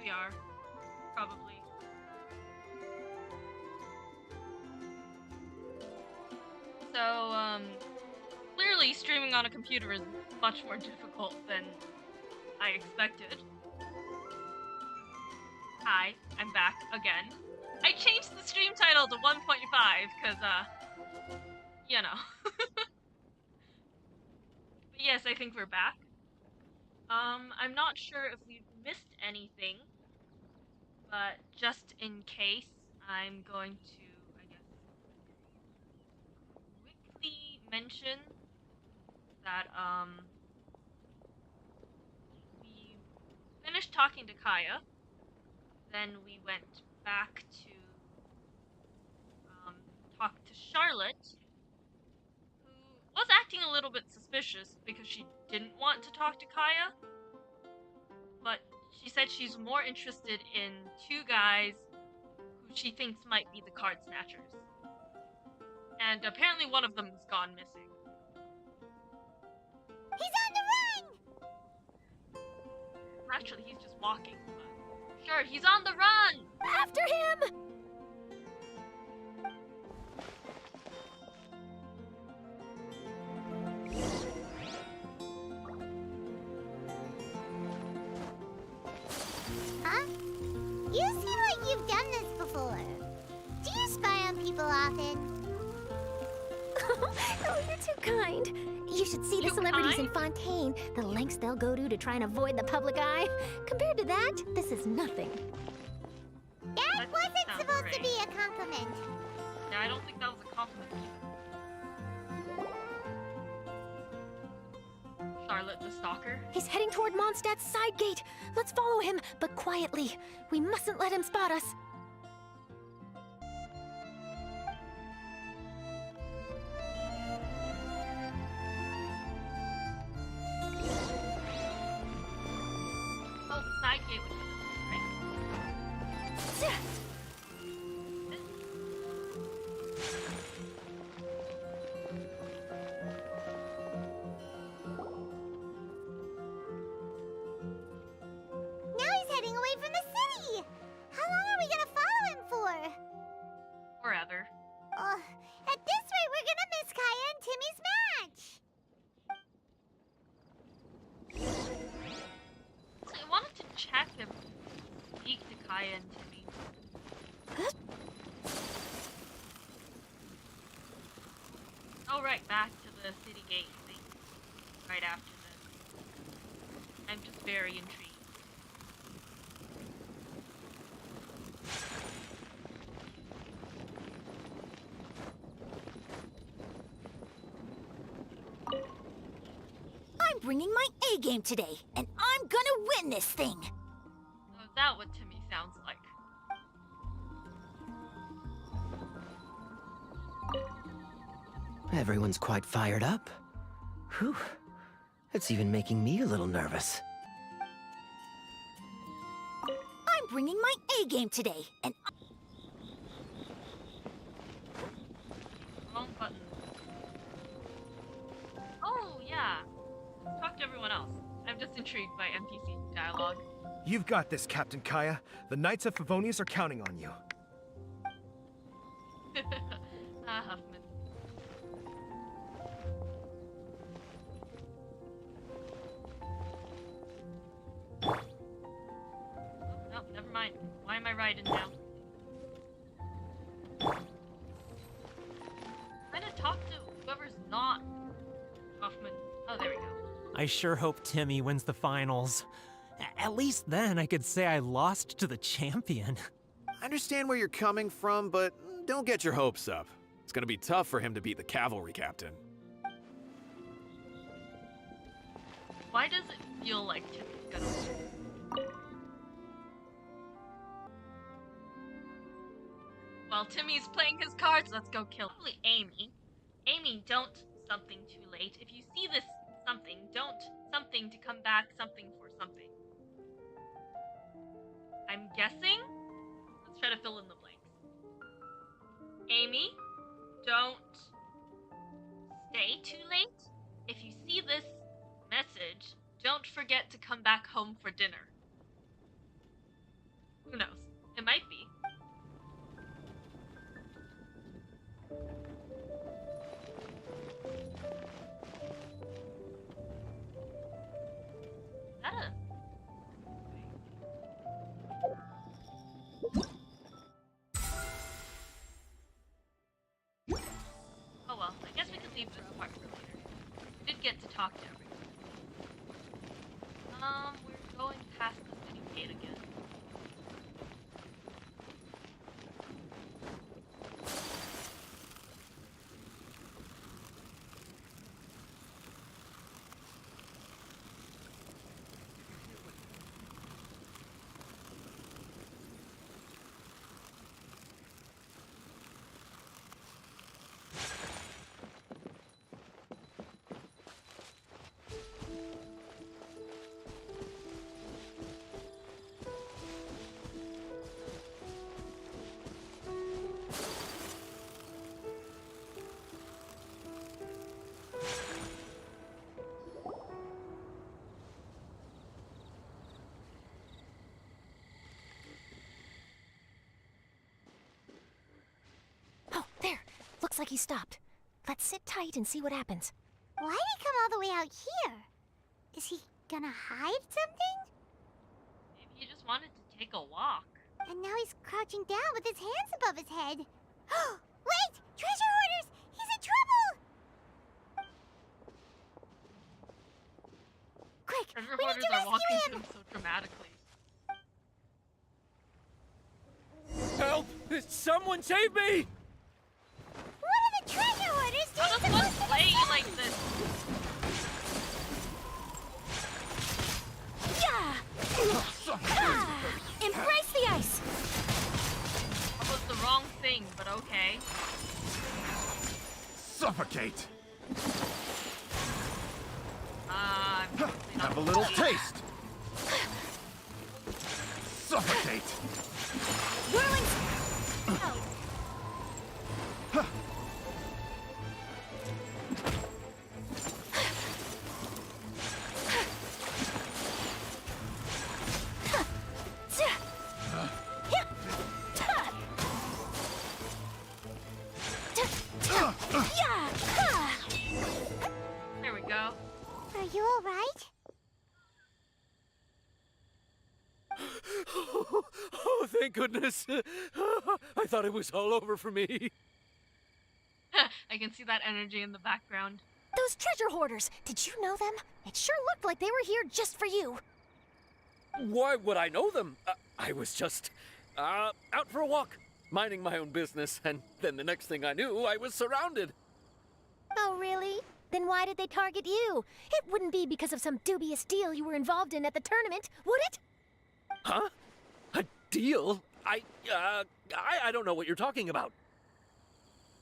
we are. Probably. So, clearly streaming on a computer is much more difficult than I expected. Hi, I'm back again. I changed the stream title to 1.5, cause, you know. But yes, I think we're back. I'm not sure if we've missed anything, but just in case, I'm going to, I guess, quickly mention that, we finished talking to Kaya, then we went back to, talk to Charlotte, who was acting a little bit suspicious because she didn't want to talk to Kaya, but she said she's more interested in two guys who she thinks might be the card snatchers. And apparently one of them has gone missing. He's on the run! Actually, he's just walking, but sure, he's on the run! After him! Huh? You seem like you've done this before. Do you spy on people often? Oh, you're too kind. You should see the celebrities in Fontaine, the lengths they'll go to try and avoid the public eye. Compared to that, this is nothing. That wasn't supposed to be a compliment. Yeah, I don't think that was a compliment either. Charlotte the stalker? He's heading toward Mondstadt's side gate. Let's follow him, but quietly. We mustn't let him spot us. Oh, the side gate would be this way, right? Now he's heading away from the city! How long are we gonna follow him for? Forever. At this rate, we're gonna miss Kaya and Timmy's match! So I wanted to check if speak to Kaya and Timmy. Oh right, back to the city gate thing. Right after this. I'm just very intrigued. I'm bringing my A game today, and I'm gonna win this thing. So is that what Timmy sounds like? Everyone's quite fired up. Whew. It's even making me a little nervous. I'm bringing my A game today, and Wrong button. Oh, yeah. Let's talk to everyone else. I'm just intrigued by NPC dialogue. You've got this, Captain Kaya. The Knights of Favonius are counting on you. Huffman. Oh, no, never mind. Why am I riding now? Try to talk to whoever's not Huffman. Oh, there we go. I sure hope Timmy wins the finals. At least then I could say I lost to the champion. I understand where you're coming from, but don't get your hopes up. It's gonna be tough for him to beat the cavalry captain. Why does it feel like Timmy's gonna win? While Timmy's playing his cards, let's go kill probably Amy. Amy, don't something too late. If you see this something, don't something to come back, something for something. I'm guessing? Let's try to fill in the blanks. Amy, don't stay too late. If you see this message, don't forget to come back home for dinner. Who knows? It might be. Is that a... Oh well, I guess we can leave this part for later. We did get to talk to everyone. We're going past the city gate again. Oh, there. Looks like he stopped. Let's sit tight and see what happens. Why'd he come all the way out here? Is he gonna hide something? Maybe he just wanted to take a walk. And now he's crouching down with his hands above his head. Wait! Treasure hoarders! He's in trouble! Quick! Treasure we need hoarders to are walking rescue to him! him so dramatically. Help! Someone save me! What are the treasure hoarders How doing does one supposed to play be like this? Embrace the ice! That was the wrong thing, but okay. Suffocate! I'm totally not Have a little gonna- taste! Suffocate! Whirling... Oh. There we go. Are you alright? Oh, thank goodness. I thought it was all over for me. I can see that energy in the background. Those treasure hoarders, did you know them? It sure looked like they were here just for you. Why would I know them? I was just out for a walk, minding my own business, and then the next thing I knew, I was surrounded. Oh, really? Then why did they target you? It wouldn't be because of some dubious deal you were involved in at the tournament, would it? Huh? A deal? I don't know what you're talking about.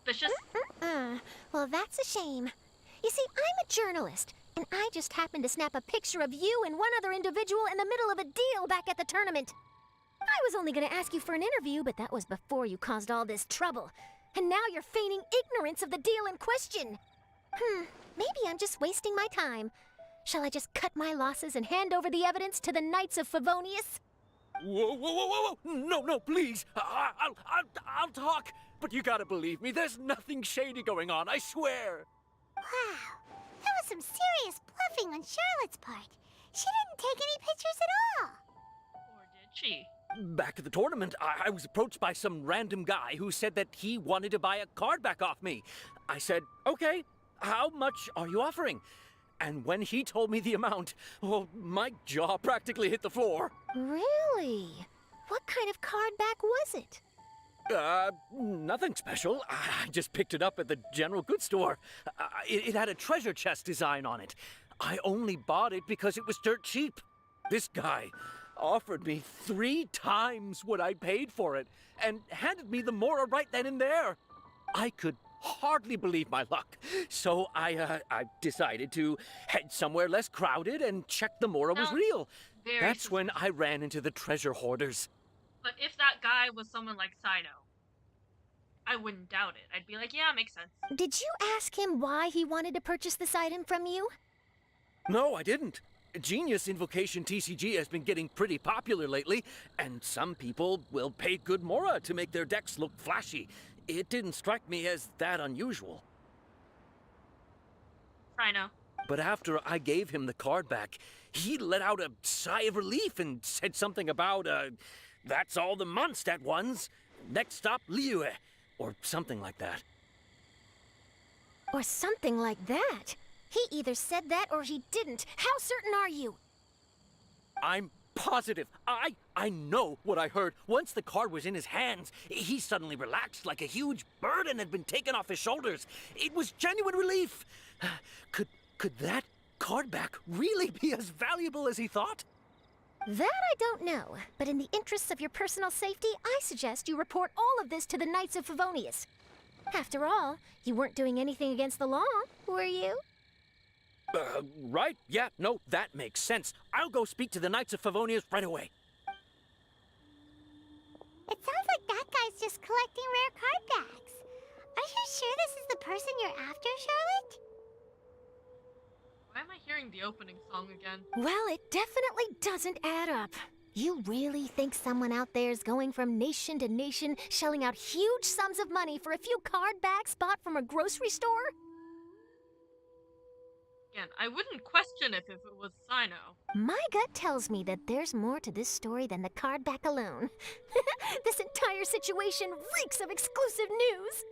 Vicious. Well, that's a shame. You see, I'm a journalist, and I just happened to snap a picture of you and one other individual in the middle of a deal back at the tournament. I was only going to ask you for an interview, but that was before you caused all this trouble. And now you're feigning ignorance of the deal in question. Maybe I'm just wasting my time. Shall I just cut my losses and hand over the evidence to the Knights of Favonius? Whoa! No, please. I'll talk. But you gotta believe me, there's nothing shady going on, I swear. Wow. That was some serious bluffing on Charlotte's part. She didn't take any pictures at all. Or did she? Back at the tournament, I was approached by some random guy who said that he wanted to buy a card back off me. I said, okay, how much are you offering? And when he told me the amount, oh, my jaw practically hit the floor. Really? What kind of card back was it? Nothing special. I just picked it up at the general goods store. It had a treasure chest design on it. I only bought it because it was dirt cheap. This guy offered me 3 times what I paid for it and handed me the Mora right then and there. I could hardly believe my luck, so I decided to head somewhere less crowded and check the Mora was Sounds real. very That's when I ran into the treasure hoarders. But if that guy was someone like Sino, I wouldn't doubt it. I'd be like, yeah, makes sense. Did you ask him why he wanted to purchase this item from you? No, I didn't. Genius Invocation TCG has been getting pretty popular lately, and some people will pay good mora to make their decks look flashy. It didn't strike me as that unusual. I know. But after I gave him the card back, he let out a sigh of relief and said something about, that's all the Mondstadt ones. Next stop, Liyue, or something like that. Or something like that. He either said that or he didn't. How certain are you? I'm positive. I know what I heard. Once the card was in his hands, he suddenly relaxed like a huge burden had been taken off his shoulders. It was genuine relief. Could that card back really be as valuable as he thought? That I don't know, but in the interests of your personal safety, I suggest you report all of this to the Knights of Favonius. After all, you weren't doing anything against the law, were you? Right? Yeah, no, that makes sense. I'll go speak to the Knights of Favonius right away. It sounds like that guy's just collecting rare card backs. Are you sure this is the person you're after, Charlotte? Why am I hearing the opening song again? Well, it definitely doesn't add up. You really think someone out there's going from nation to nation, shelling out huge sums of money for a few card backs bought from a grocery store? Again, I wouldn't question if it was Sino. My gut tells me that there's more to this story than the card back alone. This entire situation reeks of exclusive news.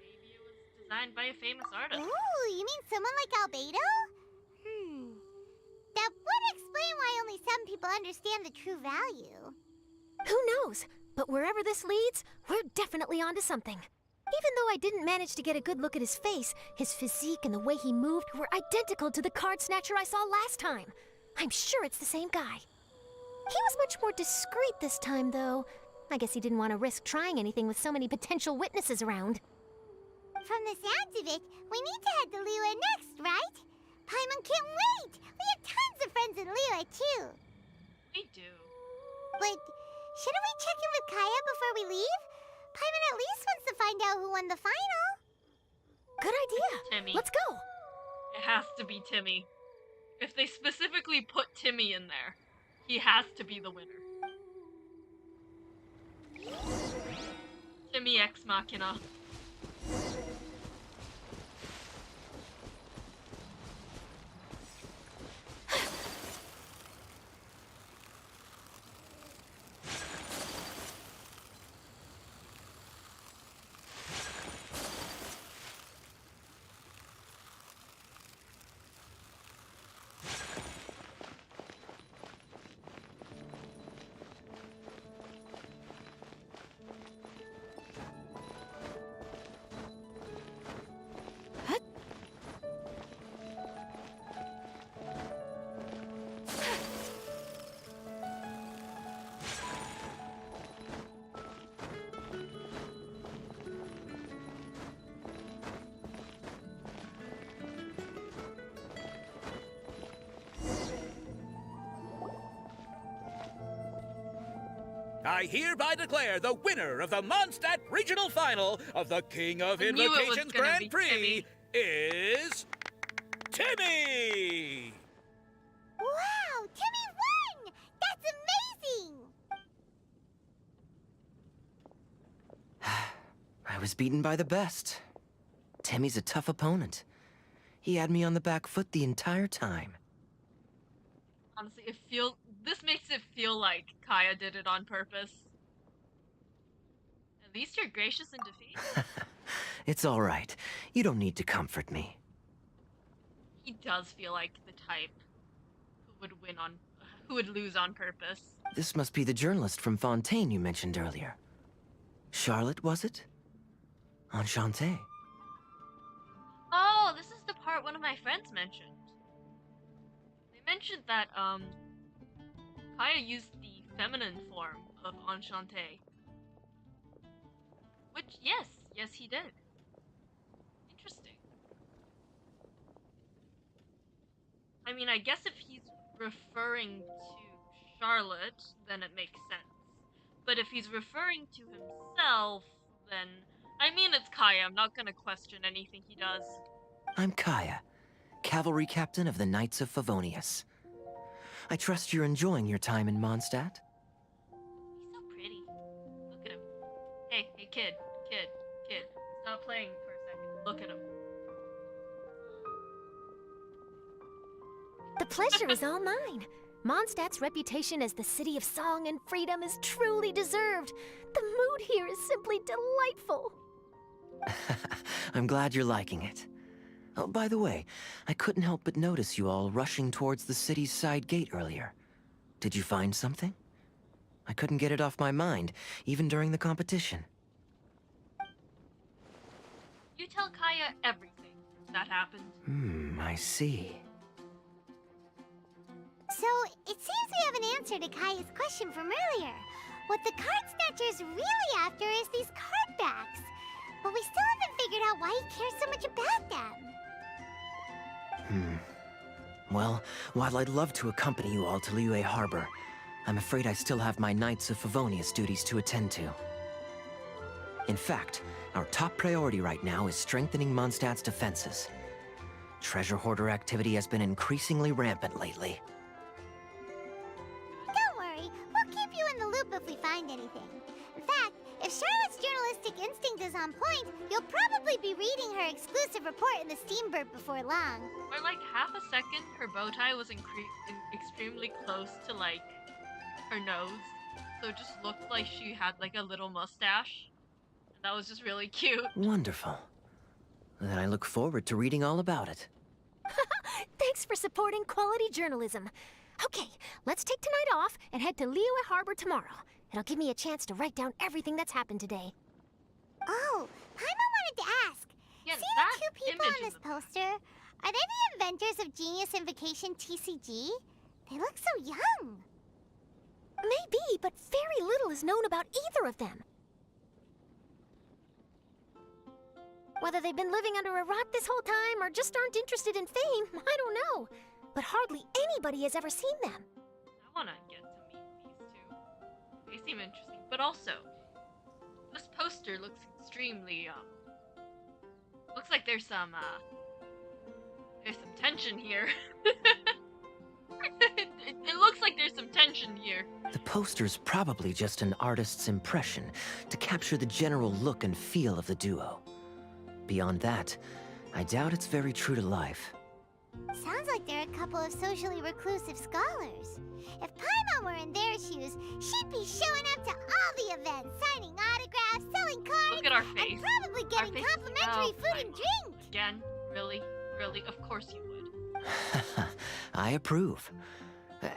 Maybe it was designed by a famous artist. Ooh, you mean someone like Albedo? That would explain why only some people understand the true value. Who knows? But wherever this leads, we're definitely onto something. Even though I didn't manage to get a good look at his face, his physique and the way he moved were identical to the card snatcher I saw last time. I'm sure it's the same guy. He was much more discreet this time, though. I guess he didn't want to risk trying anything with so many potential witnesses around. From the sounds of it, we need to head to Liyue next, right? Paimon can't wait! We have tons of friends in Liyue, too. We do. But shouldn't we check in with Kaya before we leave? Paimon at least wants to find out who won the final. Good idea. Timmy. Let's go. It has to be Timmy. If they specifically put Timmy in there, he has to be the winner. Timmy Ex Machina. I hereby declare the winner of the Mondstadt Regional Final of the King of I knew it was Invocations gonna Grand be Prix Timmy. is Timmy! Wow, Timmy won! That's amazing! I was beaten by the best. Timmy's a tough opponent. He had me on the back foot the entire time. Honestly, this makes it feel like Kaya did it on purpose. At least you're gracious in defeat. It's all right. You don't need to comfort me. He does feel like the type who would lose on purpose. This must be the journalist from Fontaine you mentioned earlier. Charlotte, was it? Enchanté. Oh, this is the part one of my friends mentioned. They mentioned that, Kaya used the feminine form of Enchanté. Which, yes, he did. Interesting. I mean, I guess if he's referring to Charlotte, then it makes sense. But if he's referring to himself, then... I mean, it's Kaya. I'm not gonna question anything he does. I'm Kaya, cavalry captain of the Knights of Favonius. I trust you're enjoying your time in Mondstadt? He's so pretty. Look at him. Hey, kid. Stop playing for a second. Look at him. The pleasure is all mine. Mondstadt's reputation as the city of song and freedom is truly deserved. The mood here is simply delightful. I'm glad you're liking it. Oh, by the way, I couldn't help but notice you all rushing towards the city's side gate earlier. Did you find something? I couldn't get it off my mind, even during the competition. You tell Kaya everything that happened. I see. So, it seems we have an answer to Kaya's question from earlier. What the card snatcher's really after is these card backs. But we still haven't figured out why he cares so much about them. Well, while I'd love to accompany you all to Liyue Harbor, I'm afraid I still have my Knights of Favonius duties to attend to. In fact, our top priority right now is strengthening Mondstadt's defenses. Treasure hoarder activity has been increasingly rampant lately. Don't worry, we'll keep you in the loop if we find anything. In fact, if Charlotte's journalistic instinct is on point, you'll probably be reading her exclusive report in the Steambird before long. For like half a second, her bow tie was extremely close to like her nose, so it just looked like she had like a little mustache. And that was just really cute. Wonderful. Then I look forward to reading all about it. Thanks for supporting quality journalism. Okay, let's take tonight off and head to Liyue Harbor tomorrow. It'll give me a chance to write down everything that's happened today. Oh, Paimon wanted to ask. Yeah, See that the two people image on in this the back. poster? Are they the inventors of Genius Invocation TCG? They look so young. Maybe, but very little is known about either of them. Whether they've been living under a rock this whole time or just aren't interested in fame, I don't know. But hardly anybody has ever seen them. I want to get to meet these two. They seem interesting, but also, this poster looks extremely, looks like there's some tension here. It looks like there's some tension here. The poster's probably just an artist's impression to capture the general look and feel of the duo. Beyond that, I doubt it's very true to life. Sounds like they're a couple of socially reclusive scholars. If Paimon were in their shoes, she'd be showing up to all the events, signing autographs, selling cards, Look at our face. and probably getting face is- complimentary oh, food and drink. Again? Really? Really? Of course you would. I approve.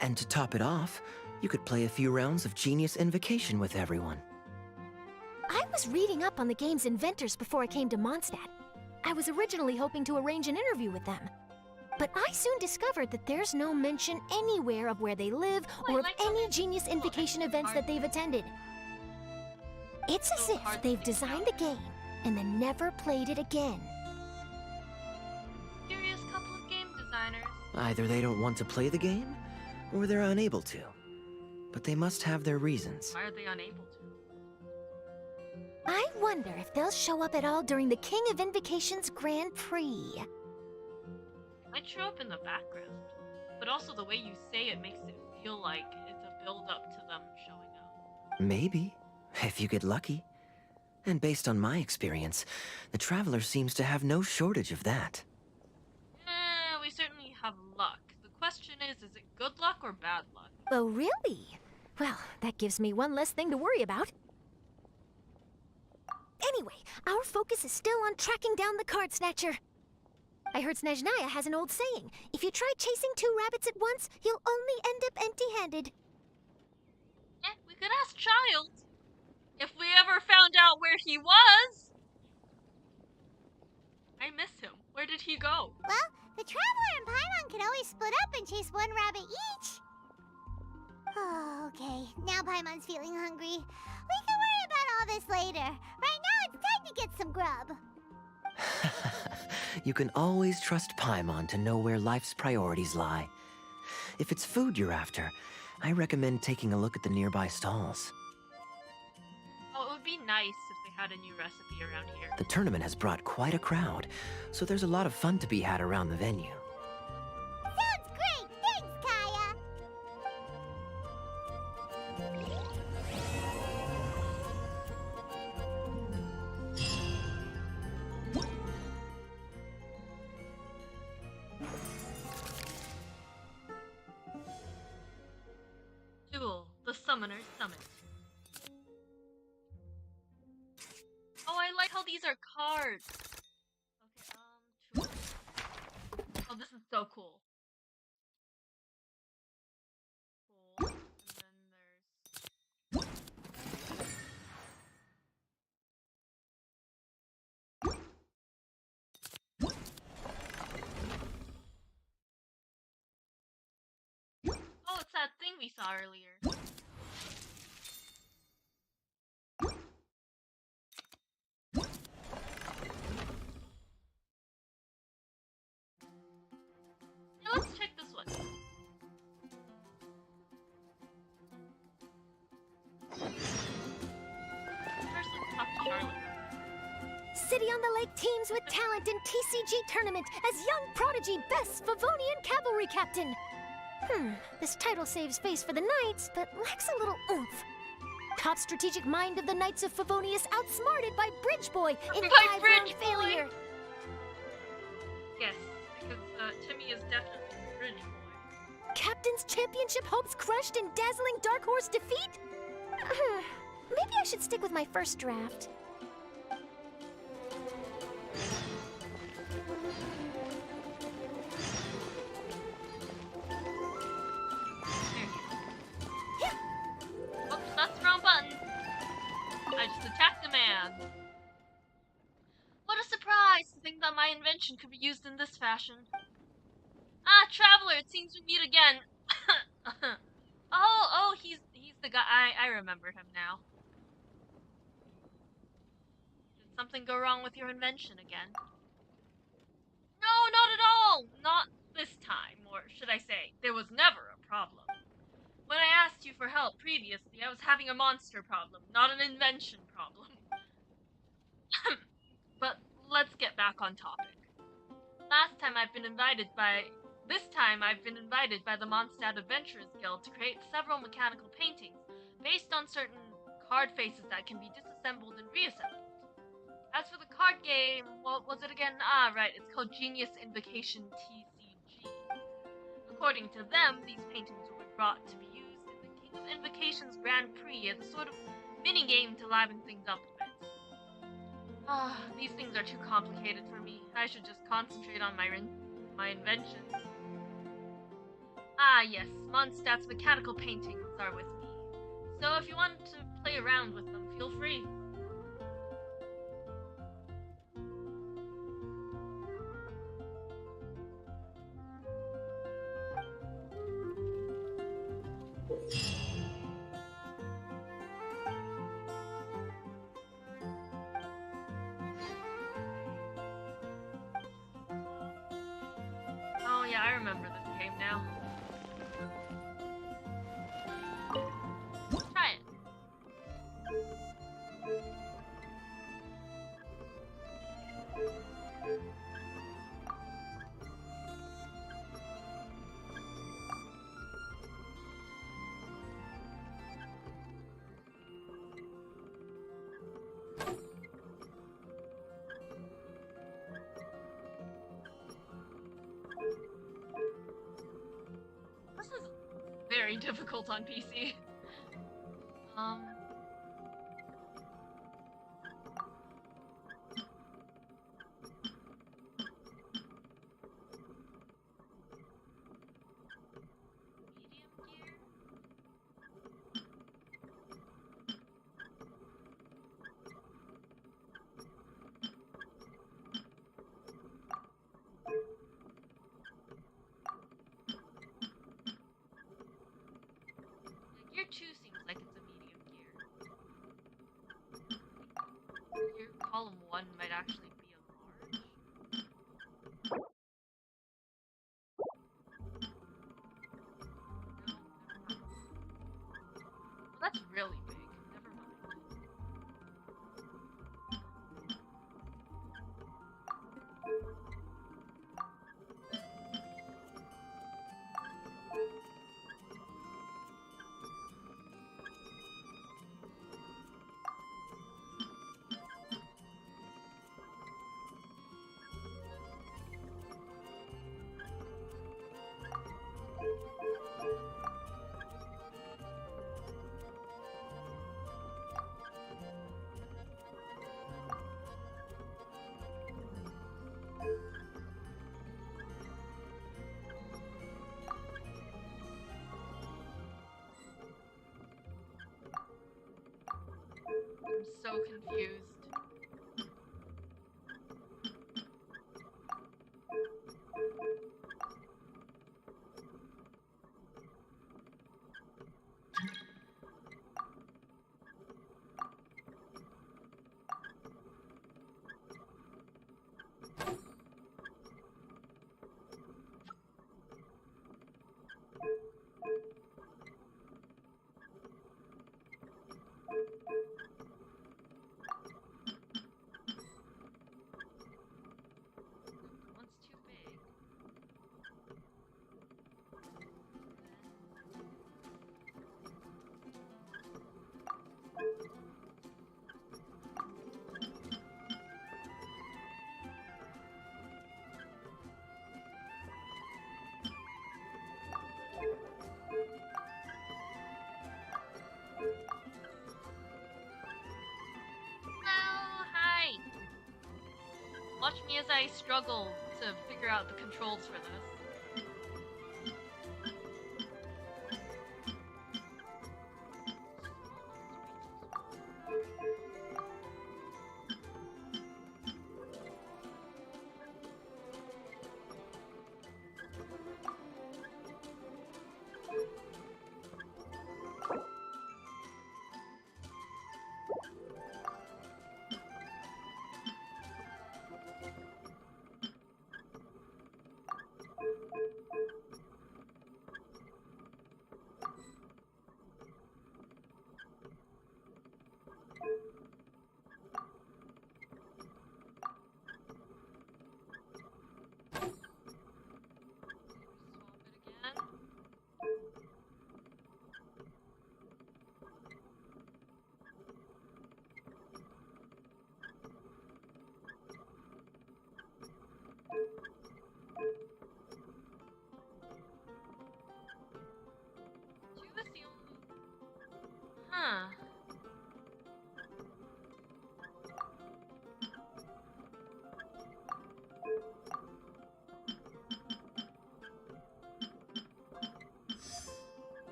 And to top it off, you could play a few rounds of Genius Invocation with everyone. I was reading up on the game's inventors before I came to Mondstadt. I was originally hoping to arrange an interview with them. But I soon discovered that there's no mention anywhere of where they live or of any Genius Invocation events that they've attended. It's as if they've designed the game and then never played it again. Curious couple of game designers. Either they don't want to play the game, or they're unable to. But they must have their reasons. Why are they unable to? I wonder if they'll show up at all during the King of Invocation's Grand Prix. They might show up in the background, but also the way you say it makes it feel like it's a build-up to them showing up. Maybe, if you get lucky. And based on my experience, the Traveler seems to have no shortage of that. We certainly have luck. The question is it good luck or bad luck? Oh, really? Well, that gives me one less thing to worry about. Anyway, our focus is still on tracking down the card snatcher. I heard Snezhnaya has an old saying. If you try chasing two rabbits at once, you'll only end up empty-handed. We could ask Child. If we ever found out where he was. I miss him. Where did he go? Well, the Traveler and Paimon can always split up and chase one rabbit each. Oh, okay. Now Paimon's feeling hungry. We can worry about all this later. Right now, it's time to get some grub. You can always trust Paimon to know where life's priorities lie. If it's food you're after, I recommend taking a look at the nearby stalls. Oh, it would be nice if they had a new recipe around here. The tournament has brought quite a crowd, so there's a lot of fun to be had around the venue. summoners summoned. Oh, I like how these are cards. Okay, oh, this is so cool. Cool. And then there's... Oh, it's that thing we saw earlier. Now let's check this one. First, let's talk to Charlotte. City on the Lake teams with talent in TCG tournament as young prodigy best Favonian cavalry captain. This title saves face for the Knights, but lacks a little oomph. Top strategic mind of the Knights of Favonius outsmarted by Bridge Boy in 5-round failure. Yes, because Timmy is definitely the Bridge Boy. Captain's championship hopes crushed in dazzling Dark Horse defeat? Maybe I should stick with my first draft. Oops, that's the wrong button. I just attacked the man. What a surprise to think that my invention could be used in this fashion. Ah, Traveler, it seems we meet again. oh, he's the guy. I remember him now. Did something go wrong with your invention again? No, not at all. Not this time, or should I say, there was never a problem. When I asked you for help previously, I was having a monster problem, not an invention problem. But let's get back on topic. This time I've been invited by the Mondstadt Adventurers Guild to create several mechanical paintings based on certain card faces that can be disassembled and reassembled. As for the card game, what was it again? Ah, right, it's called Genius Invocation TCG. According to them, these paintings were brought to be used in the King of Invocations Grand Prix as a sort of mini-game to liven things up a bit. Ah, these things are too complicated for me. I should just concentrate on my inventions. Ah yes, Mondstadt's mechanical paintings are with me. So if you want to play around with them, feel free. Oh yeah, I remember this game now. Try it. This is very difficult on PC. Medium gear? Yeah, gear 2 seems like it's a medium gear. Gear column 1 might actually be a large. No, never mind. Well, that's really big. Never mind. so confused. One's too big. Hello, hi. Watch me as I struggle to figure out the controls for this. Swap it again. Two is the only. Huh.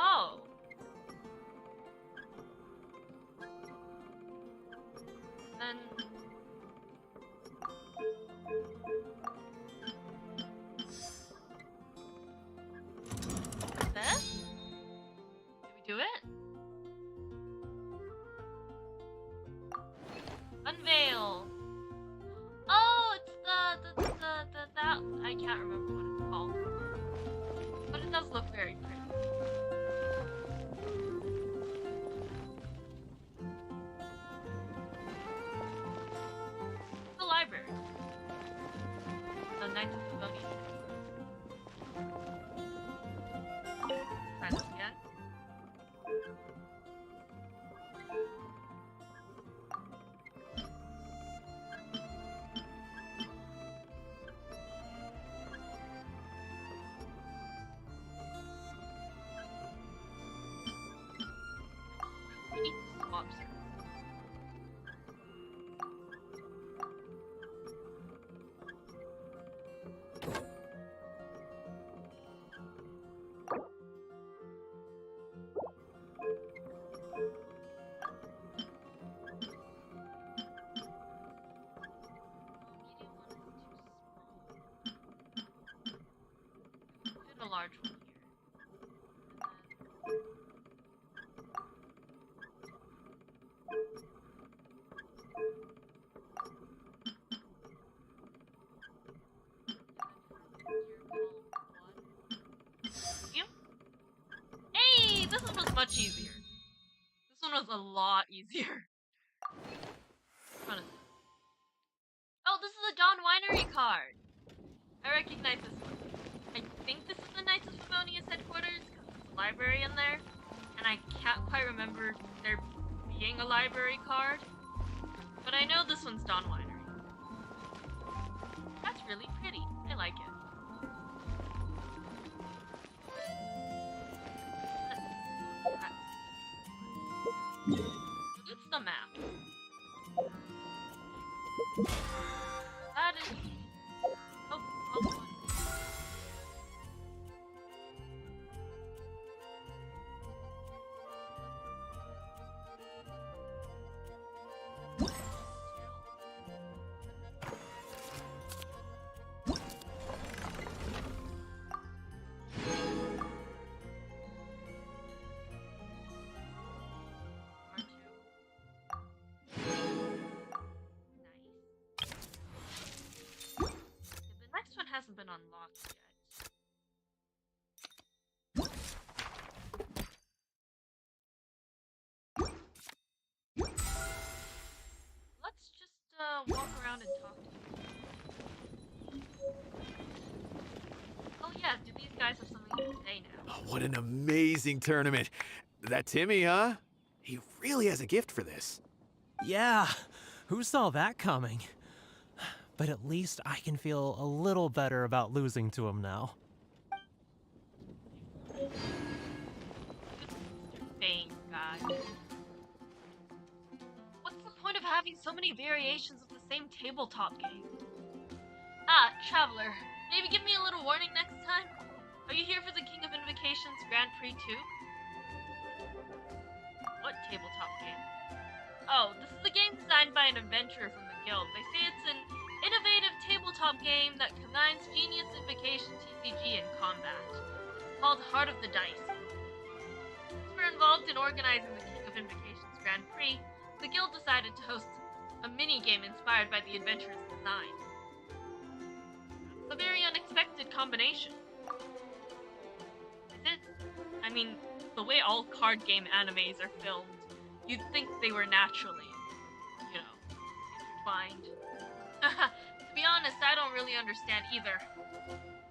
Oh. Then. This? Did we do it? Unveil. Oh, it's the that I can't remember what it's called, but it does look very pretty. The library. The Knights of Livonia. Try this again. We need to swap services. Medium one is too small. Fit a large one here. And then hey, this one was much easier. This one was a lot easier. Oh, this is a Dawn Winery card. I recognize this one. I think this is the Knights of Favonius headquarters because there's a library in there, and I can't quite remember there being a library card. But I know this one's Dawn Winery. That's really pretty. I like it. It's the map. That is. Oh, wrong one. unlocked yet. Let's just walk around and talk to people. Oh yeah, do these guys have something to say now? Oh, what an amazing tournament. That Timmy, huh? He really has a gift for this. Yeah, who saw that coming? But at least I can feel a little better about losing to him now. Mr. Fame, guy. What's the point of having so many variations of the same tabletop game? Ah, Traveler, maybe give me a little warning next time? Are you here for the King of Invocations Grand Prix too? What tabletop game? Oh, this is a game designed by an adventurer from the guild. They say it's an innovative tabletop game that combines Genius Invocation TCG and combat. It's called Heart of the Dice. Since we're involved in organizing the King of Invocations Grand Prix, the guild decided to host a mini-game inspired by the adventurer's design. It's a very unexpected combination. Is it? I mean, the way all card game animes are filmed, you'd think they were naturally, intertwined. To be honest, I don't really understand either.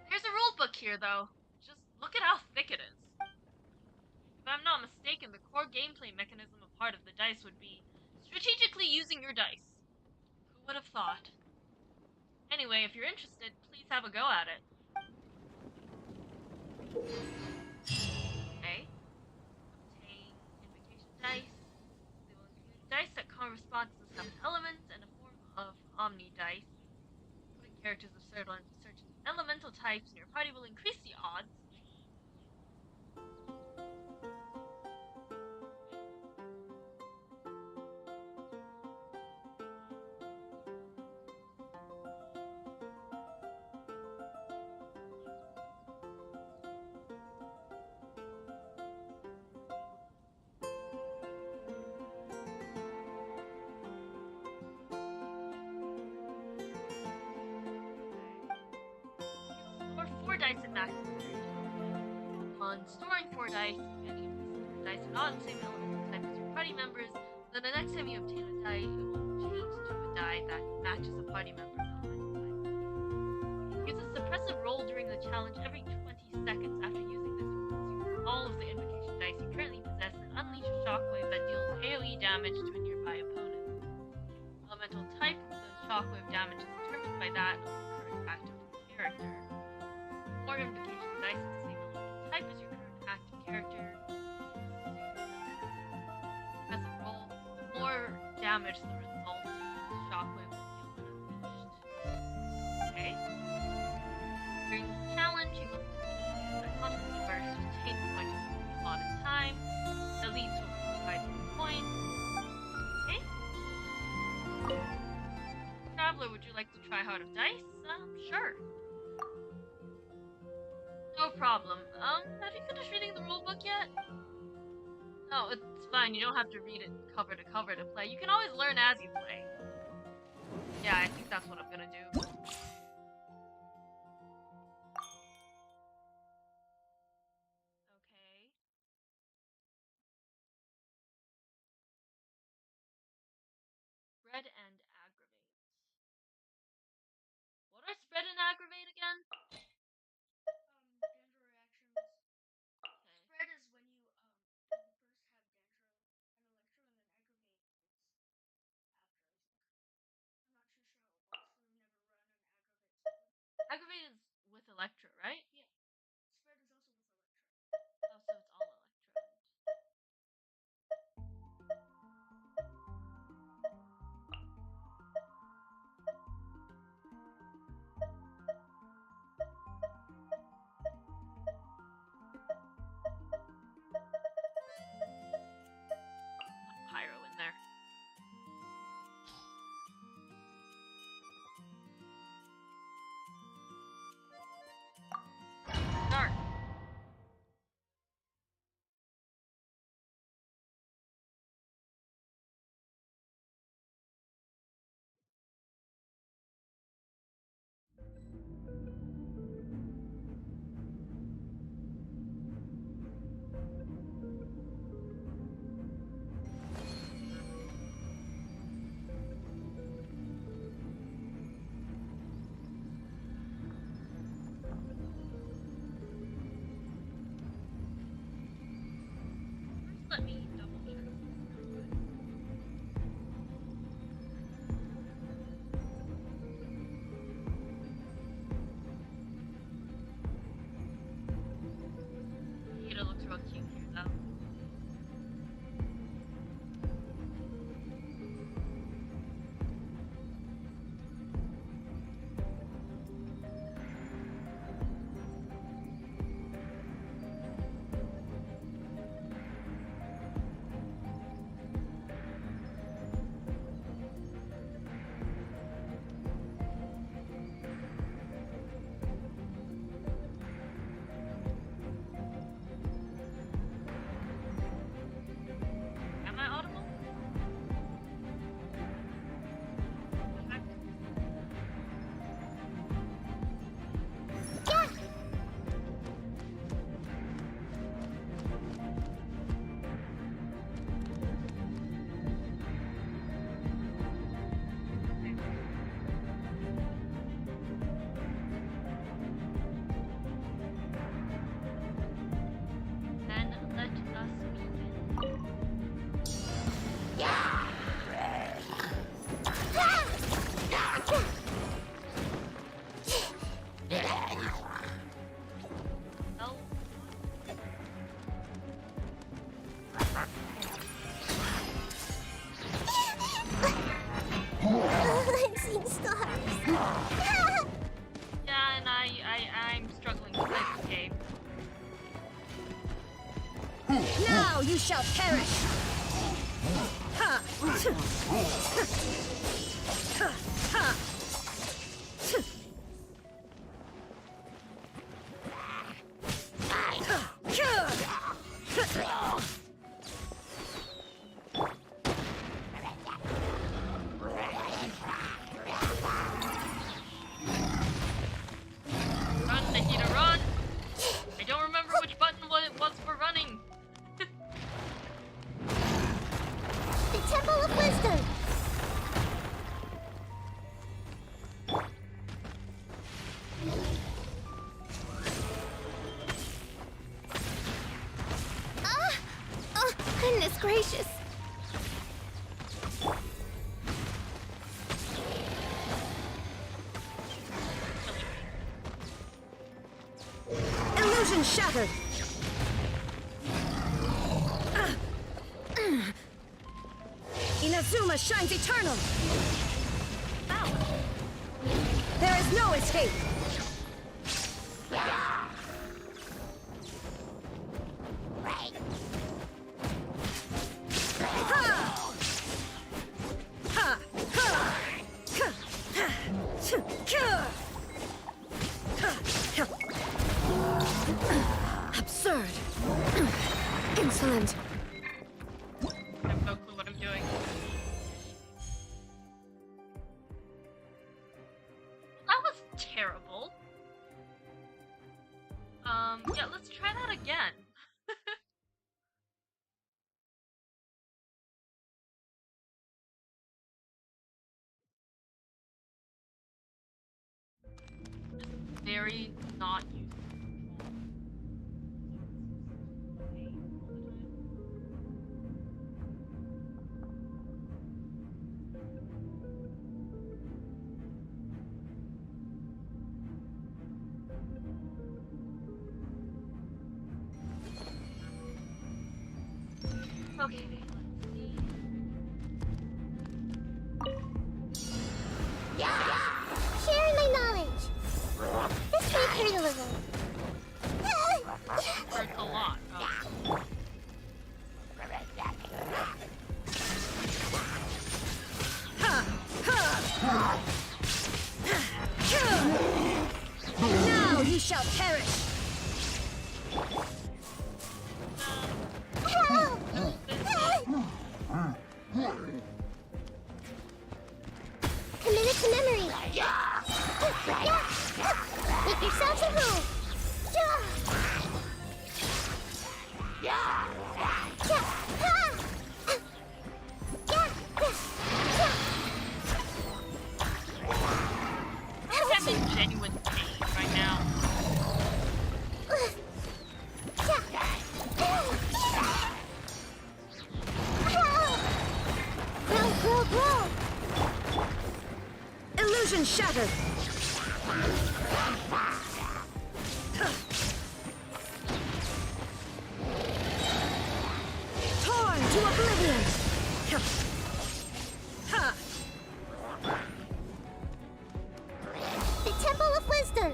There's a rulebook here, though. Just look at how thick it is. If I'm not mistaken, the core gameplay mechanism of Heart of the Dice would be strategically using your dice. Who would have thought? Anyway, if you're interested, please have a go at it. Okay. Obtain invocation dice. They will include dice that correspond to the 7th element and a form of Omni dice. Putting characters of certain elemental types in your party will increase the odds. Store 4 dice in max. On storing 4 dice, any of the dice are not the same elemental type as your party members, then the next time you obtain a die, it will change to a die that matches a party member's elemental type. Use a suppressive roll during the challenge every 20 seconds. After using this, you will consume all of the invocation dice you currently possess and unleash a shockwave that deals AoE damage to a nearby opponent. Elemental type of the shockwave damage is determined by that of the current active character. More invocation dice of the same elemental type as your current active character. As a roll, the more damage the result the shockwave will deal when unleashed. Okay. During this challenge, you must use a constantly burst to obtain the point of the allotted time. Elites will provide you points. Okay. Traveler, would you like to try Heart of Dice? Sure. No problem. Have you finished reading the rulebook yet? No, it's fine. You don't have to read it cover to cover to play. You can always learn as you play. Yeah, I think that's what I'm gonna do. Okay. Spread and aggravate. What are spread and aggravate again? Dendro reactions. Okay. Spread is when you first have Dendro and Electro, and then aggravate is after, I think. I'm not too sure how it works. We've never run an aggravate spread. Aggravate is with Electra, right? Yeah. Spread is also with Electro. Oh, so it's all Electra. Pyro in there. Now you shall perish! Ha! Ha! Ha! Run, Nahida, run! I don't remember which button it was for running. The Temple of Wisdom! Oh, goodness gracious! Illusion shattered! Inazuma shines eternal! There is no escape! Absurd! Insolent! I have no clue what I'm doing. That was terrible. Yeah, let's try that again. Very not useful. Okay, let's see. Sharing my knowledge. This may hurt a little. Hurts a lot. Now you shall perish! Commit it to memory. Make yourselves at home. I'm in genuine pain right now. Grow. Illusion shattered! Torn to oblivion! Ha! The Temple of Wisdom.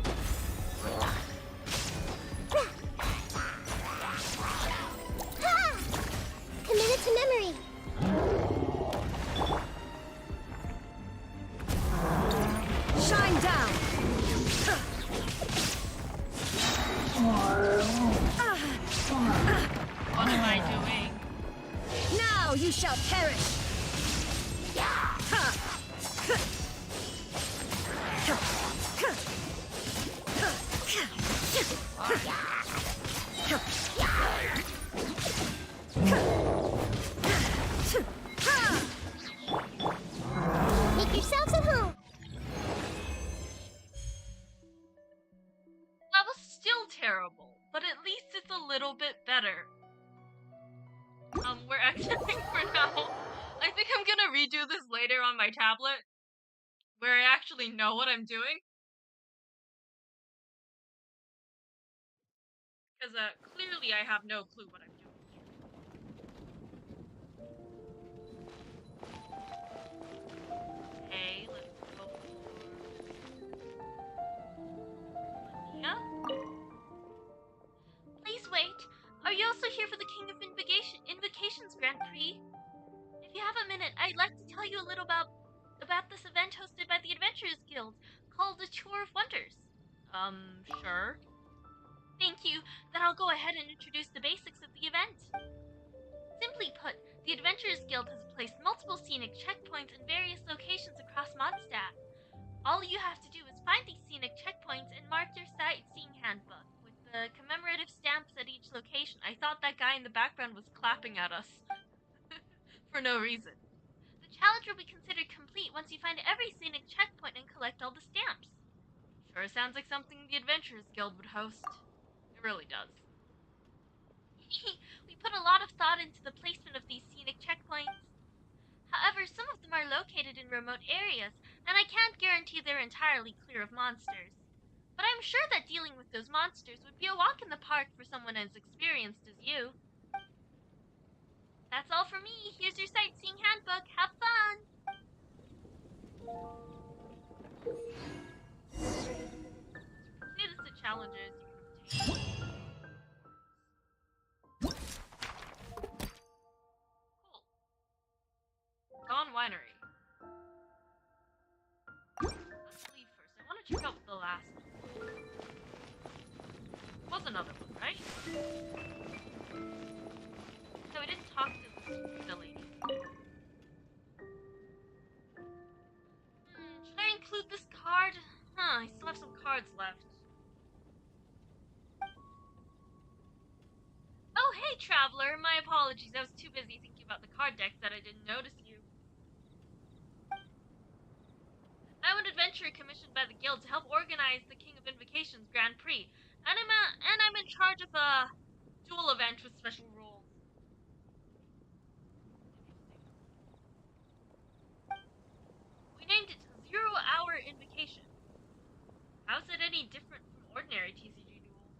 Commit it to memory. Shine down! What am I doing? Now you shall perish! Make yourselves at home. That was still terrible, but at least it's a little bit better. We're actually for now. I think I'm gonna redo this later on my tablet, where I actually know what I'm doing. Because clearly I have no clue what I'm doing. Okay, let's go for Linnea. Please wait. Are you also here for the King of Invocation? Monst's Grand Prix? If you have a minute, I'd like to tell you a little about this event hosted by the Adventurers Guild called the Tour of Wonders. Sure. Thank you. Then I'll go ahead and introduce the basics of the event. Simply put, the Adventurers Guild has placed multiple scenic checkpoints in various locations across Mondstadt. All you have to do is find these scenic checkpoints and mark your sightseeing handbook with the commemorative stamps at each location. I thought that guy in the background was clapping at us for no reason. The challenge will be considered complete once you find every scenic checkpoint and collect all the stamps. Sure sounds like something the Adventurers Guild would host. It really does. We put a lot of thought into the placement of these scenic checkpoints. However, some of them are located in remote areas, and I can't guarantee they're entirely clear of monsters. But I'm sure that dealing with those monsters would be a walk in the park for someone as experienced as you. That's all for me. Here's your sightseeing handbook. Have fun! Completed the challenges you can obtain. Cool. Dawn Winery. Let's leave first. I want to check out the last one. Was another one, right? So we didn't talk to the lady. Should I include this card? I still have some cards left. Oh, hey, Traveler! My apologies. I was too busy thinking about the card decks that I didn't notice you. I'm an adventurer commissioned by the guild to help organize the King of Invocations Grand Prix, and I'm in charge of a duel event with special rules. We named it 0 Hour Invocation. How's it any different from ordinary TCG duels?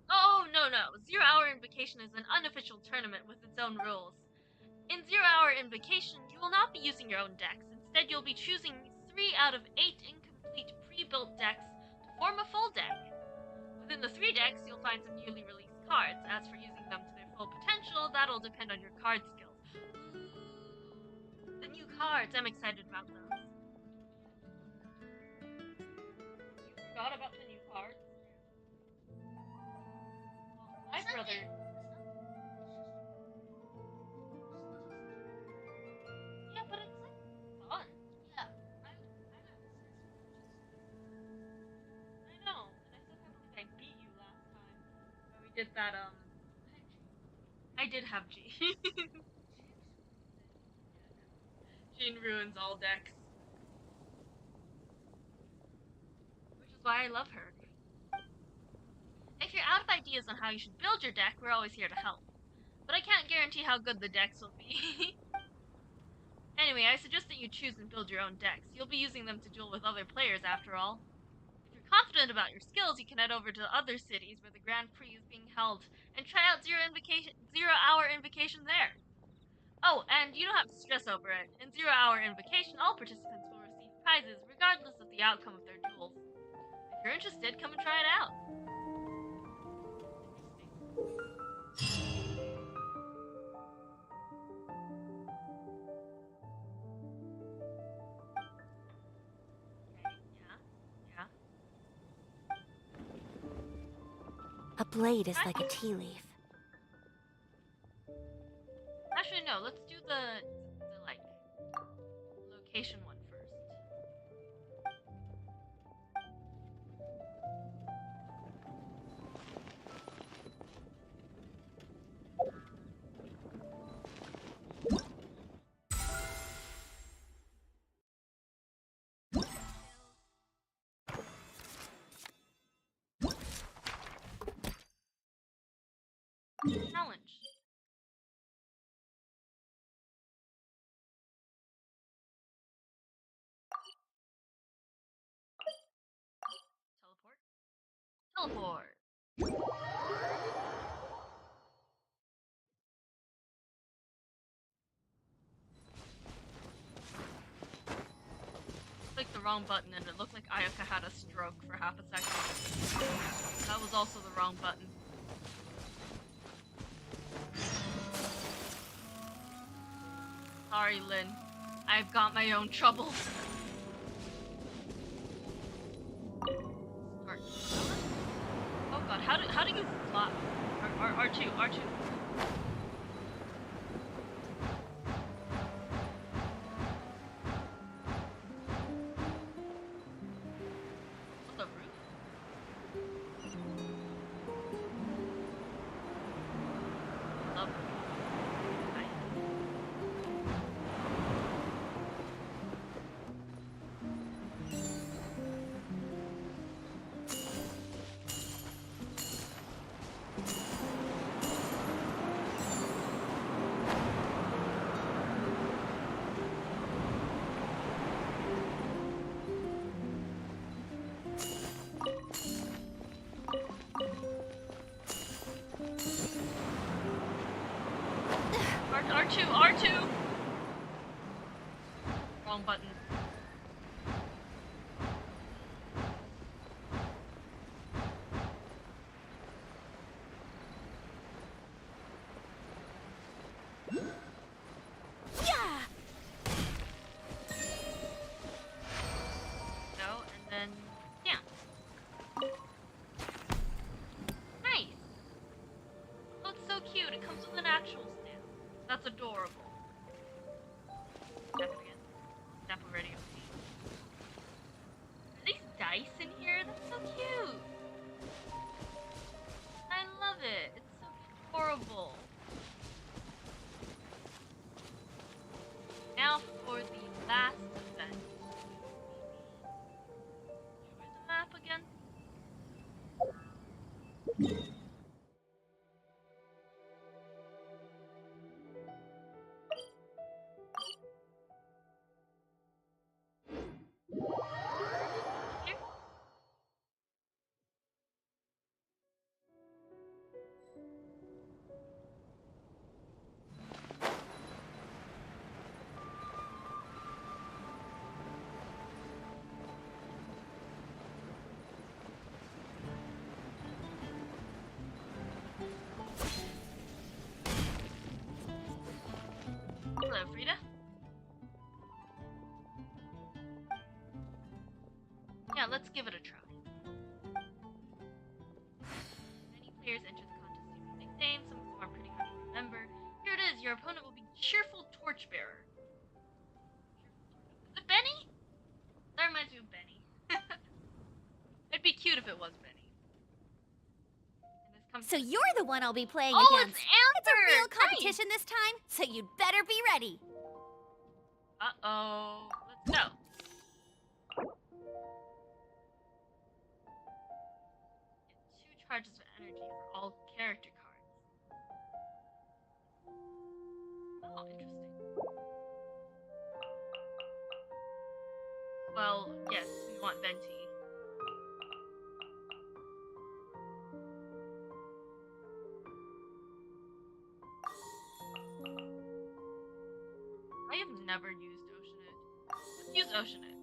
Oh, no. 0 Hour Invocation is an unofficial tournament with its own rules. In 0 Hour Invocation, you will not be using your own decks. Instead, you'll be choosing 3 out of 8 incomplete pre-built decks to form a full deck. Within the 3 decks, you'll find some newly released cards. As for using them to their full potential, that'll depend on your card skills. The new cards, I'm excited about those. You forgot about the new cards? Well, my brother... Yeah, but it's like fun. Yeah, I know, and I still can't believe I beat you last time when we did that. I did have G. Jean ruins all decks, which is why I love her. If you're out of ideas on how you should build your deck, we're always here to help. But I can't guarantee how good the decks will be. Anyway, I suggest that you choose and build your own decks. You'll be using them to duel with other players after all. If you're confident about your skills, you can head over to other cities where the Grand Prix is being held and try out 0 Hour Invocation there. Oh, and you don't have to stress over it. In 0 Hour Invocation, all participants will receive prizes regardless of the outcome of their duels. If you're interested, come and try it out. Yeah. A blade is like a tea leaf. Actually, no. Let's do the like location one first. Challenge. Teleport. Clicked the wrong button and it looked like Ayaka had a stroke for half a second. That was also the wrong button. Sorry, Lynn. I've got my own troubles. Oh god, how do you fly? R2. On the roof? Up. Hi. R2! Wrong button. Yeah! Go, and then, yeah. Nice! Looks so cute, it comes with an actual stamp. That's adorable. Snap it again. Snap already. Are these dice in here? That's so cute! I love it. It's so adorable. Now for the last event. Where's the map again? Here? Hello, Frida. Yeah, let's give it a try. Many players enter the contest using nicknames. Some of them are pretty hard to remember. Here it is. Your opponent will be Cheerful Torchbearer. Is it Benny? That reminds me of Benny. It'd be cute if it was Benny. And this comes So to the you're the one I'll be playing Oh, against. it's Amber! It's a real Nice! competition this time, so you'd better be ready. Uh-oh. Let's go. Get 2 charges of energy for all character cards. Oh, interesting. Well, yes, we want Venti. I have never used Oceanit. Let's use Oceanit.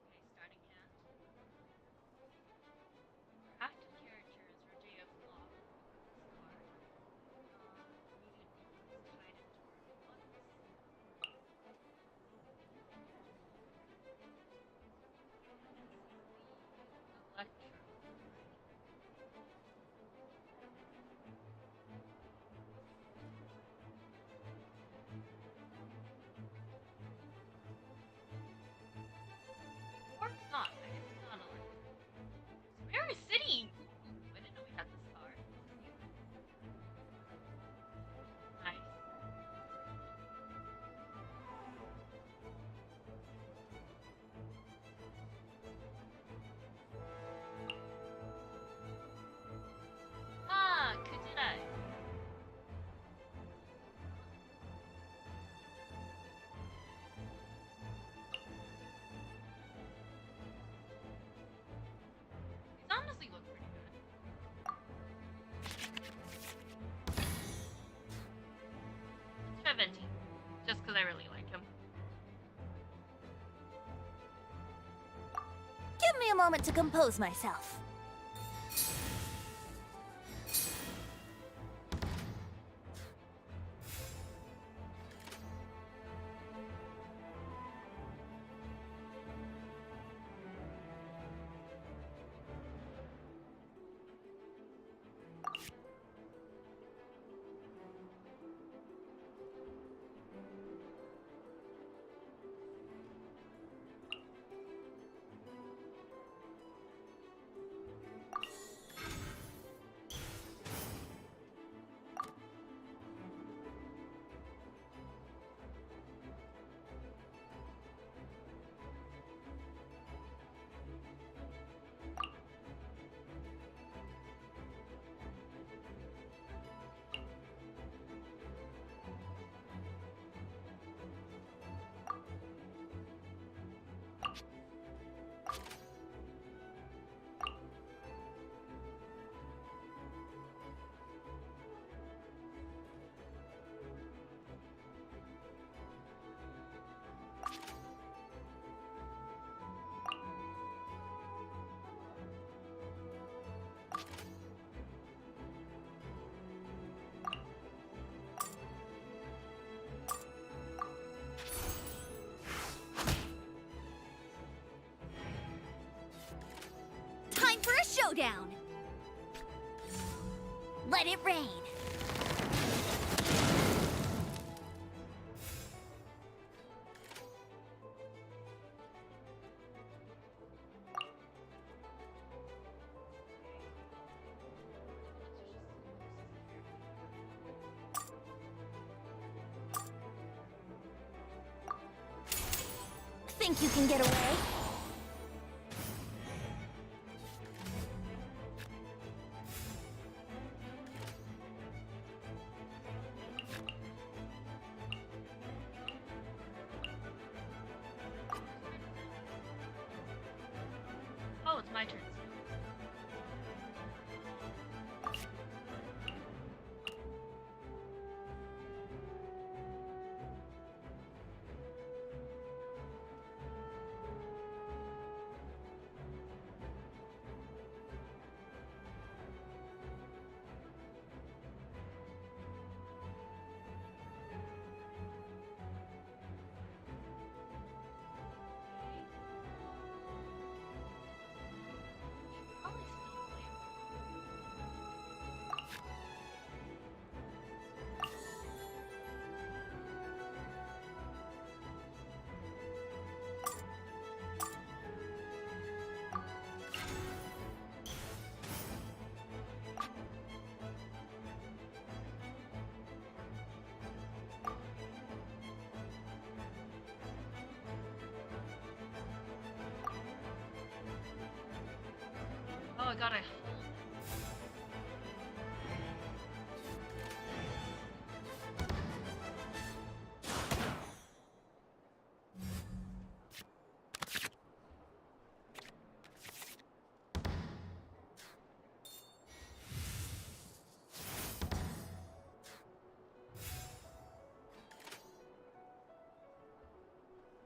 Okay, starting hand. Active characters or day of law. Immediate tied into ones. me a moment to compose myself. Time for a showdown! Let it rain! Think you can get away? Oh, it's my turn. Probably still play. Oh, I gotta.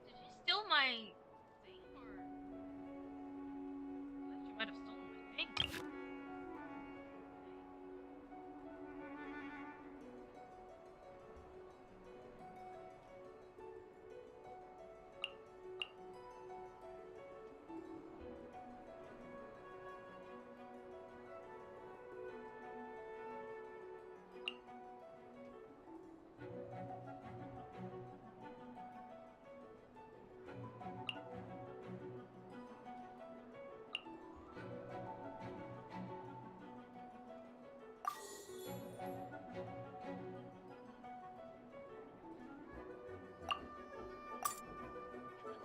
Did he steal my thing, or she might have stolen my thing?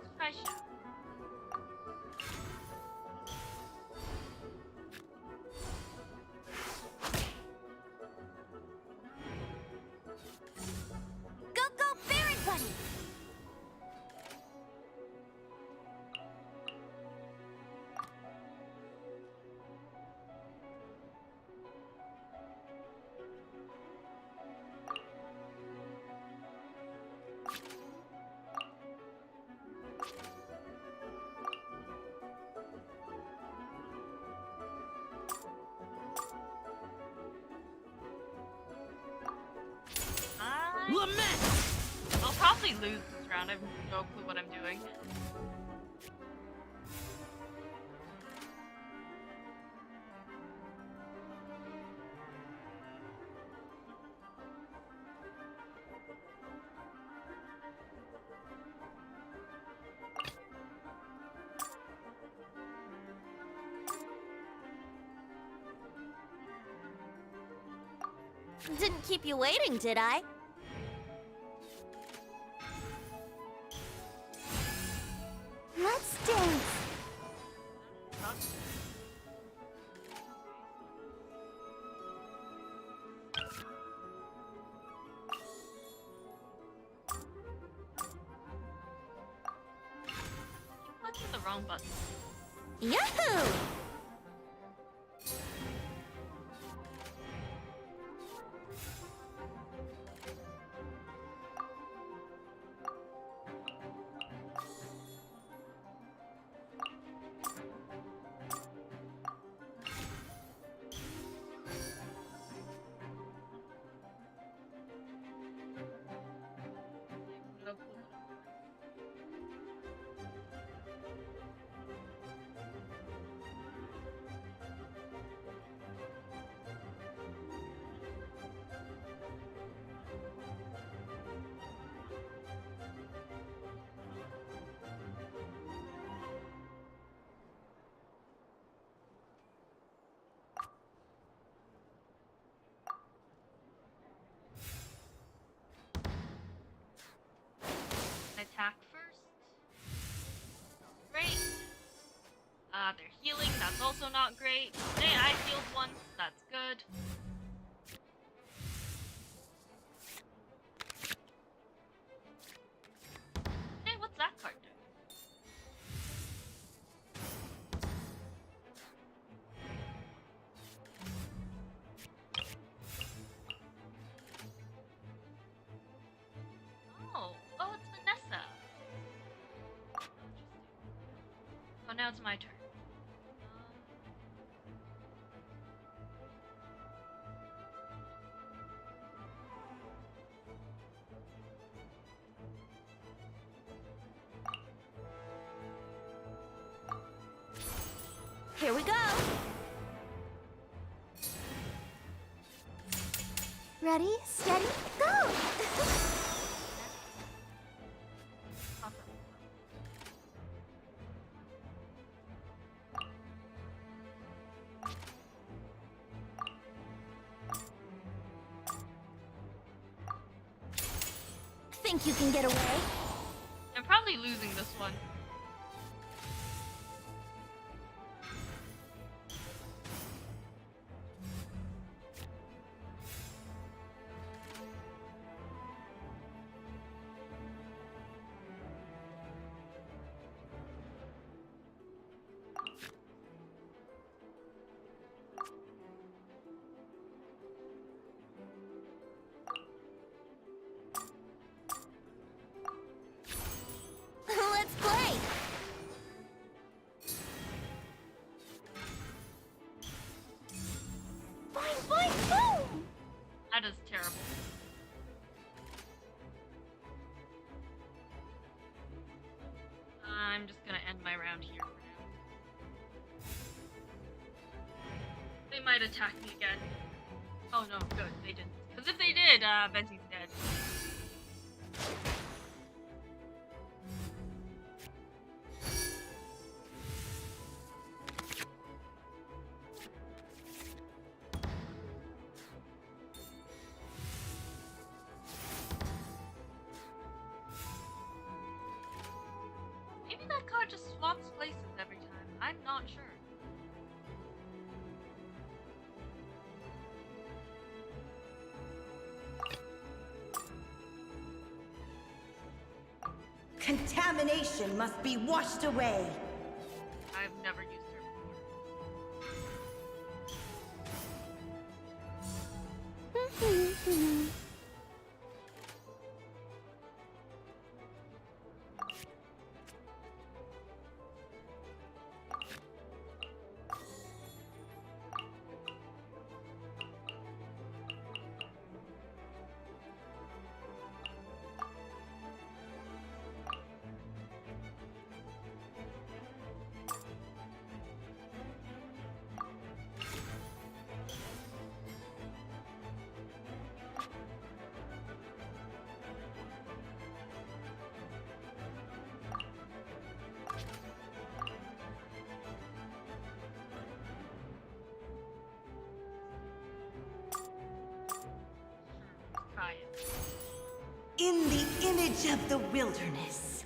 Let's try Shadow. Go, go, Baron Bunny! Lament! I'll probably lose this round. I have no clue what I'm doing. Didn't keep you waiting, did I? Let's dance. Clicking the wrong button. Yahoo! No clue what I'm doing. Attack first. Great. They're healing. That's also not great. Hey, I healed once. That's good. Hey, what's that card do? Oh, it's Vanessa. Oh, now it's my turn. Here we go. Ready, steady, go! Awesome. Think you can get away? I'm probably losing this one. Let's play! Boing, boing, boom! That is terrible. I'm just gonna end my round here for now. They might attack me again. Oh no, good, they didn't. Because if they did, Venti's dead. Maybe that card just swaps places every time. I'm not sure. Contamination must be washed away. I've never used her before. In the image of the wilderness.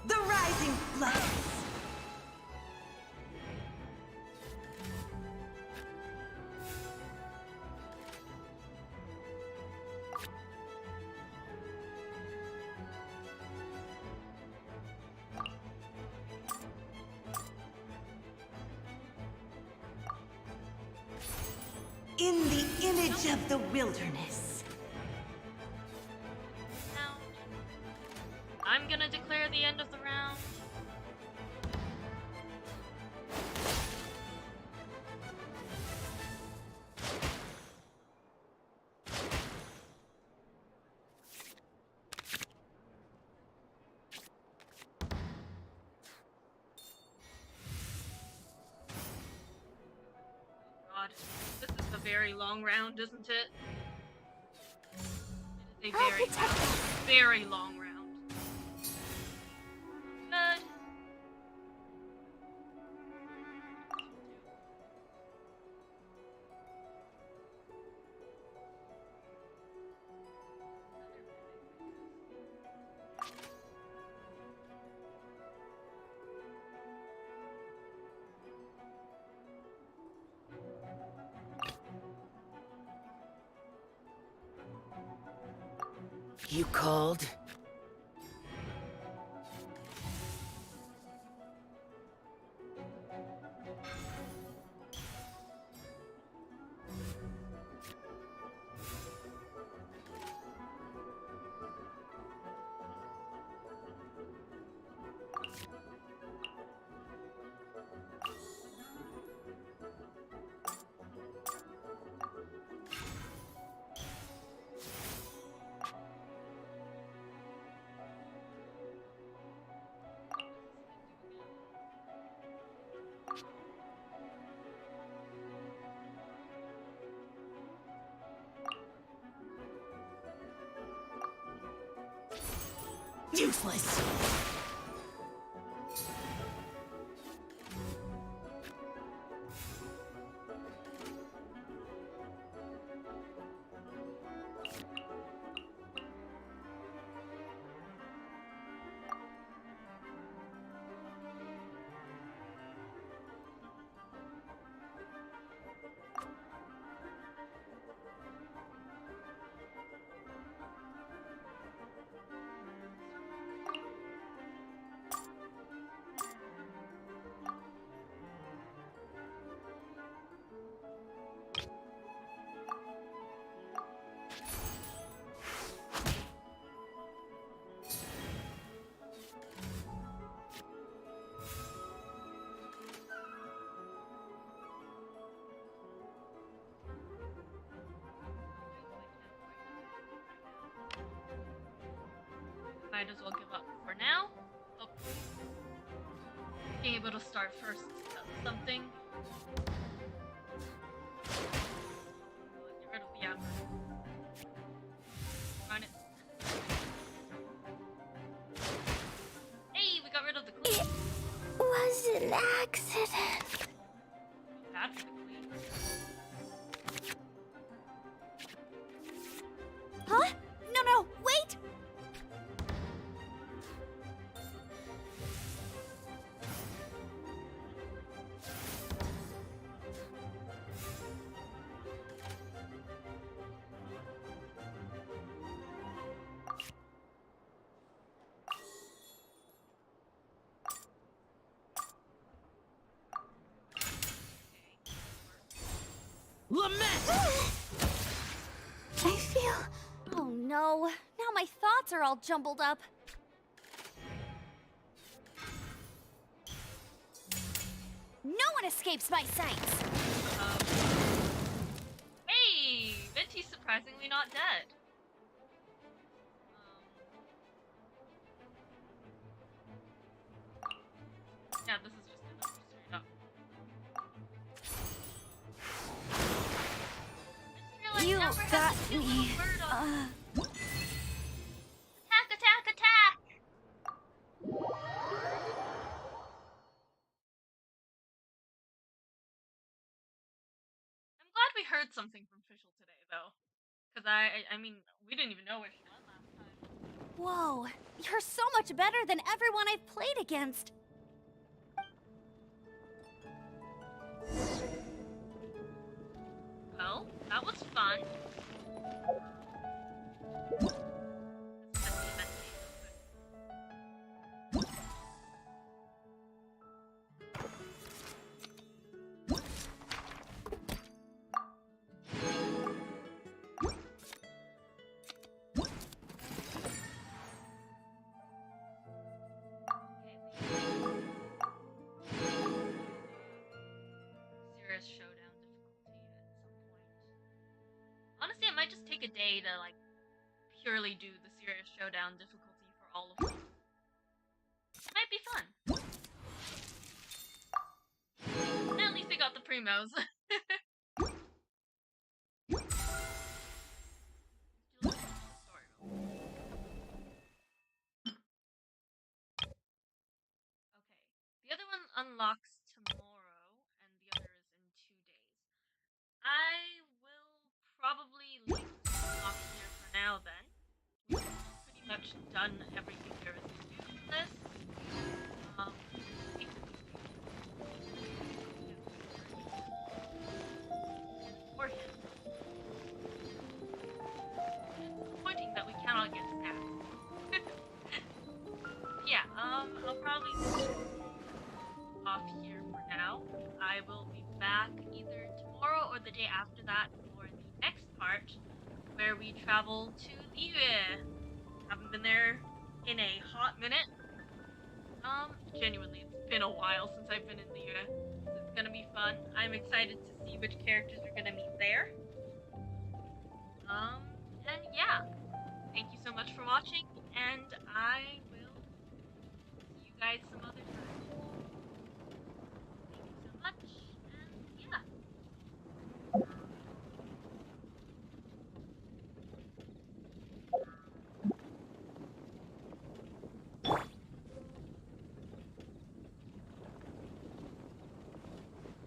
The rising floods. In the image of the wilderness. Now, I'm gonna declare the end of the round. God, this is a very long round, isn't it? It is a very long round. Good. You called? Useless. Might as well give up for now. Oh. Being able to start first is something. Get rid of the amber. Run it. Hey, we got rid of the queen. It was an accident. Bad for the queen. Huh? No, wait! I feel... Oh no, now my thoughts are all jumbled up. No one escapes my sights! Hey, Venti's surprisingly not dead. Yeah, this is just gonna be straight up. You Amber has got a cute me. little bird on Attack, attack, attack! I'm glad we heard something from Fischl today, though. Because I mean, we didn't even know where she went last time. Whoa, you're so much better than everyone I've played against. Well, that was fun. Serious showdown difficulty at some point. Honestly, it might just take a day to like purely do the serious showdown difficulty for all of them. Might be fun. And at least we got the primos. Okay. The other one unlocks tomorrow, and the other is in 2 days. I will probably leave this off here for now then. We've pretty much done everything there is to do for this. Beforehand. It's disappointing that we cannot get snapped. Yeah, I'll probably off here for now. I will be back either tomorrow or the day after that for the next part, where we travel to Liyue. Haven't been there in a hot minute. Genuinely, it's been a while since I've been in Liyue. So it's gonna be fun. I'm excited to see which characters we're gonna meet there. And yeah. Thank you so much for watching, and I will see you guys some other time. Thank you so much, and yeah.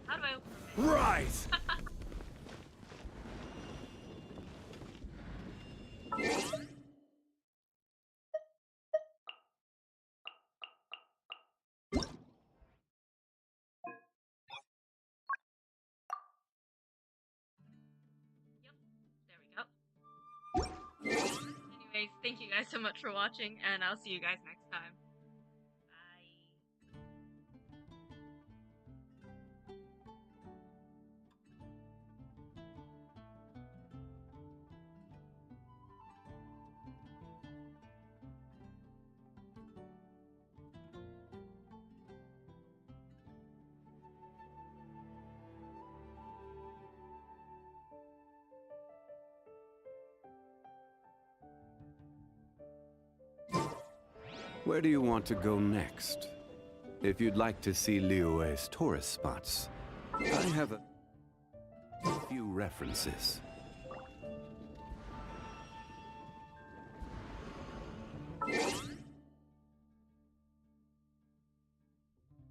How do I open the menu? Rise! Yep, there we go. Anyways, thank you guys so much for watching, and I'll see you guys next time. Bye. Where do you want to go next? If you'd like to see Liyue's tourist spots, I have a few references.